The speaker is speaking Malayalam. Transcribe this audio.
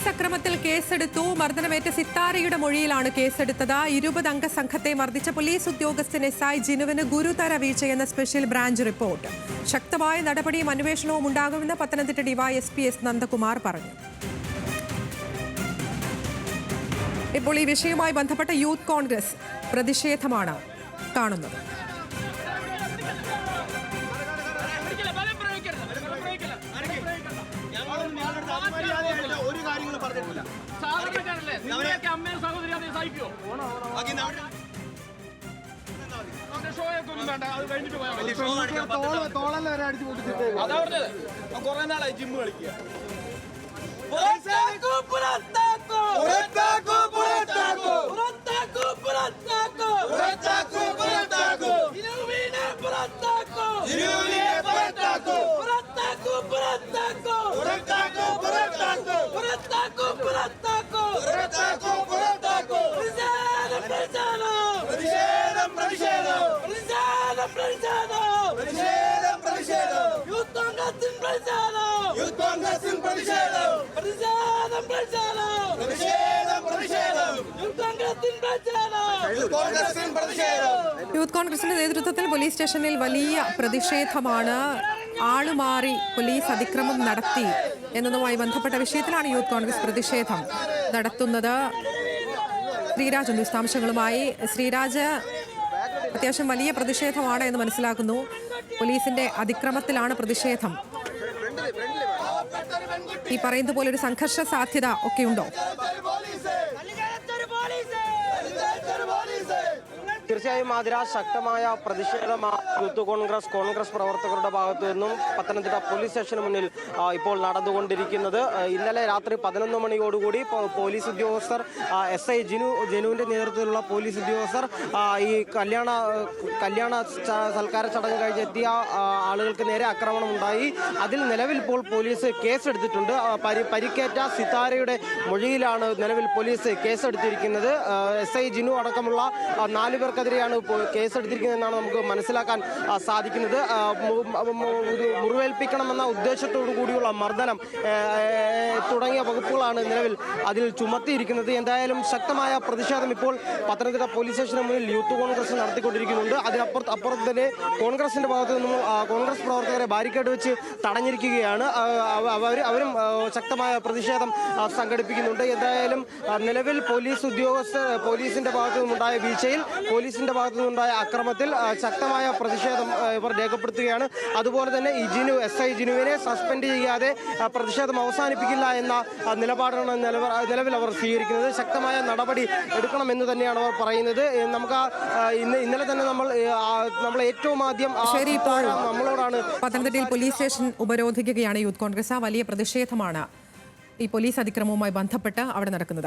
പോലീസ് അക്രമത്തിൽ കേസെടുത്തു. മർദ്ദനമേറ്റ സിത്താരയുടെ മൊഴിയിലാണ് കേസെടുത്തത്. 20 അംഗ സംഘത്തെ മർദ്ദിച്ച പോലീസ് ഉദ്യോഗസ്ഥൻ SI ജിനുവിന് ഗുരുതര വീഴ്ചയെന്ന സ്പെഷ്യൽ ബ്രാഞ്ച് റിപ്പോർട്ട്. ശക്തമായ നടപടിയും അന്വേഷണവും ഉണ്ടാകുമെന്ന് പത്തനംതിട്ട DYSP S നന്ദകുമാർ പറഞ്ഞു. ഇപ്പോൾ ഈ വിഷയവുമായി ബന്ധപ്പെട്ട യൂത്ത് കോൺഗ്രസ് പ്രതിഷേധമാണ് കാണുന്നത്. ജിമ്മ് കളിക്കുക യൂത്ത് കോൺഗ്രസിന്റെ നേതൃത്വത്തിൽ പോലീസ് സ്റ്റേഷനിൽ വലിയ പ്രതിഷേധമാണ്. ആളുമാറി പോലീസ് അതിക്രമം നടത്തി എന്നതുമായി ബന്ധപ്പെട്ട വിഷയത്തിലാണ് യൂത്ത് കോൺഗ്രസ് പ്രതിഷേധം നടത്തുന്നത്. ശ്രീരാജ് വിശദാംശങ്ങളുമായി. ശ്രീരാജ്, അത്യാവശ്യം വലിയ പ്രതിഷേധമാണ് എന്ന് മനസ്സിലാക്കുന്നു. പോലീസിന്റെ അതിക്രമത്തിലാണ് പ്രതിഷേധം. ഈ പറയുന്ന പോലെ ഒരു സംഘർഷ സാധ്യത ഒക്കെ ഉണ്ടോ? തീർച്ചയായും ആതിര, ശക്തമായ പ്രതിഷേധം യൂത്ത് കോൺഗ്രസ് പ്രവർത്തകരുടെ ഭാഗത്തു നിന്നും പത്തനംതിട്ട പോലീസ് സ്റ്റേഷന് മുന്നിൽ ഇപ്പോൾ നടന്നുകൊണ്ടിരിക്കുന്നത്. ഇന്നലെ രാത്രി 11 മണിയോടുകൂടി പോലീസ് ഉദ്യോഗസ്ഥർ SI ജിനുവിന്റെ നേതൃത്വത്തിലുള്ള പോലീസ് ഉദ്യോഗസ്ഥർ ഈ കല്യാണ സൽക്കാര ചടങ്ങ് കഴിഞ്ഞെത്തിയ ആളുകൾക്ക് നേരെ ആക്രമണം ഉണ്ടായി. അതിൽ നിലവിൽ ഇപ്പോൾ പോലീസ് കേസെടുത്തിട്ടുണ്ട്. പരിക്കേറ്റ സിത്താരയുടെ മൊഴിയിലാണ് നിലവിൽ പോലീസ് കേസെടുത്തിരിക്കുന്നത്. SI ജിനു അടക്കമുള്ള 4 പേർക്കെതിരെയാണ് കേസെടുത്തിരിക്കുന്നതെന്നാണ് നമുക്ക് മനസ്സിലാക്കാൻ സാധിക്കുന്നത്. മുറിവേൽപ്പിക്കണമെന്ന ഉദ്ദേശത്തോടു കൂടിയുള്ള മർദ്ദനം തുടങ്ങിയ വകുപ്പുകളാണ് നിലവിൽ അതിൽ ചുമത്തിയിരിക്കുന്നത്. എന്തായാലും ശക്തമായ പ്രതിഷേധം ഇപ്പോൾ പത്തനംതിട്ട പോലീസ് സ്റ്റേഷന് മുന്നിൽ യൂത്ത് കോൺഗ്രസ് നടത്തിക്കൊണ്ടിരിക്കുന്നുണ്ട്. അതിനപ്പുറത്ത് തന്നെ കോൺഗ്രസിന്റെ ഭാഗത്തു നിന്നും കോൺഗ്രസ് പ്രവർത്തകരെ ബാരിക്കേഡ് വെച്ച് തടഞ്ഞിരിക്കുകയാണ്. അവരും ശക്തമായ പ്രതിഷേധം സംഘടിപ്പിക്കുന്നുണ്ട്. എന്തായാലും നിലവിൽ പോലീസിന്റെ ഭാഗത്തു നിന്നുണ്ടായ വീഴ്ചയിൽ, പോലീസിന്റെ ഭാഗത്തു നിന്നുണ്ടായ അക്രമത്തിൽ ശക്തമായ പ്രതിഷേധം ഇവർ രേഖപ്പെടുത്തുകയാണ്. അതുപോലെ തന്നെ ഈ SI ജിനുവിനെ സസ്പെൻഡ് ചെയ്യാതെ പ്രതിഷേധം അവസാനിപ്പിക്കില്ല എന്ന നിലപാടാണ് നിലവിൽ അവർ സ്വീകരിക്കുന്നത്. ശക്തമായ നടപടി എടുക്കണമെന്ന് തന്നെയാണ് അവർ പറയുന്നത്. നമുക്ക് ഇന്നലെ തന്നെ നമ്മൾ ഏറ്റവും ആദ്യം നമ്മളോടാണ് പത്തനംതിട്ടയിൽ പോലീസ് സ്റ്റേഷൻ ഉപരോധിക്കുകയാണ് യൂത്ത് കോൺഗ്രസ്. വലിയ പ്രതിഷേധമാണ് ഈ പോലീസ് അതിക്രമവുമായി ബന്ധപ്പെട്ട് അവിടെ നടക്കുന്നത്.